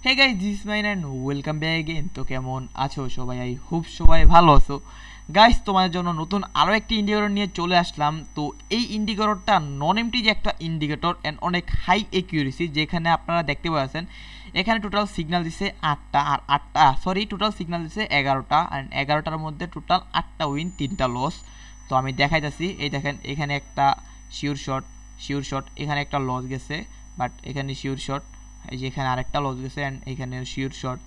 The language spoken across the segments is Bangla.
Hey guys, this is mine and welcome back again. তো কেমন আছো সবাই? আই হোপ সবাই ভালো আছো। গাইস, তোমাদের জন্য নতুন আরও একটি ইন্ডিকেটর নিয়ে চলে আসলাম। তো এই ইন্ডিকেটরটা নন এমটি যে একটা ইন্ডিকেটর অ্যান্ড অনেক হাই একিউরেসি, যেখানে আপনারা দেখতে পাচ্ছেন এখানে টোটাল সিগন্যাল দিছে 8টা, আর 8টা টোটাল সিগন্যাল দিছে 11টা, অ্যান্ড 11টার মধ্যে টোটাল 8টা উইন 3টা লস। তো আমি দেখাইতেছি, এই দেখেন এখানে একটা শিওর শট, এখানে একটা লস গেছে, বাট এখানে শিওর শট, এই যে এখানে আরেকটা লস গেছে, অ্যান্ড এখানে শিওর শট,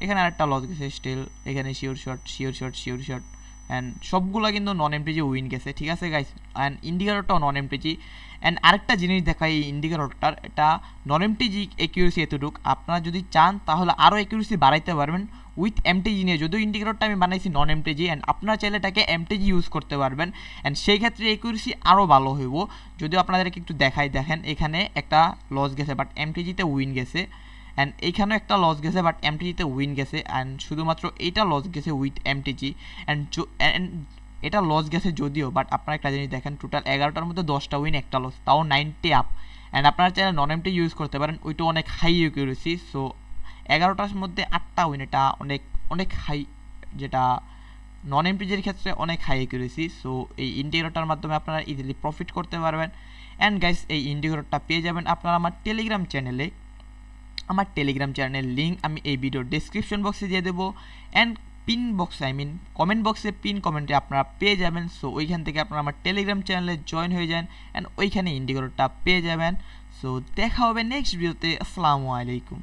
এখানে আরেকটা লস গেছে স্টিল, এখানে শিওর শট অ্যান্ড সবগুলো কিন্তু নন এমটিজি উইন গেছে। ঠিক আছে গাইস, অ্যান্ড ইন্ডিকেটরটাও নন এমটিজি। অ্যান্ড আরেকটা জিনিস দেখাই এই ইন্ডিকেটরটার, এটা নন এমটিজি একিউরেসি এতটুক। আপনারা যদি চান তাহলে আরও একিউরেসি বাড়াইতে পারবেন উইথ এমটিজি নিয়ে। যদিও ইন্ডিকেটরটা আমি বানাইছি নন এমটিজি, অ্যান্ড আপনারা চাইলে এটাকে এমটিজি ইউজ করতে পারবেন, অ্যান্ড সেই ক্ষেত্রে একিউরেসি আরও ভালো হইব। যদিও আপনাদেরকে একটু দেখাই, দেখেন এখানে একটা লস গেছে বাট এমটিজিতে উইন গেছে, অ্যান্ড এইখানেও একটা লস গেছে বাট এমটিজিতে উইন গেছে, অ্যান্ড শুধুমাত্র এইটা লস গেছে উইথ এমটিজি। অ্যান্ড এটা লস গেছে যদিও, বাট আপনারা একটা জিনিস দেখেন, টোটাল 11টার মধ্যে 10টা উইন, একটা লস, তাও 90 আপ। অ্যান্ড আপনারা চাইলে নন এমটি ইউজ করতে পারেন, ওইটা অনেক হাই একিউরেসি। সো 11টার মধ্যে 8টা উইন, এটা অনেক অনেক হাই, যেটা নন এমটিজির ক্ষেত্রে অনেক হাই একিউরেসি। সো এই ইন্ডিকেটরটার মাধ্যমে আপনারা ইজিলি প্রফিট করতে পারবেন। অ্যান্ড গাইস, এই ইন্ডিকেটরটা পেয়ে যাবেন আপনারা আমার টেলিগ্রাম চ্যানেলে। আমার টেলিগ্রাম চ্যানেলের লিঙ্ক আমি এই ভিডিওর ডেসক্রিপশন বক্সে দিয়ে দেবো, অ্যান্ড পিন বক্সে, কমেন্ট বক্সে পিন কমেন্টে আপনারা পেয়ে যাবেন। সো ওইখান থেকে আপনারা আমার টেলিগ্রাম চ্যানেলে জয়েন হয়ে যান, অ্যান্ড ওইখানে ইন্ডিকেটরটা পেয়ে যাবেন। সো দেখা হবে নেক্সট ভিডিওতে। আসসালামু আলাইকুম।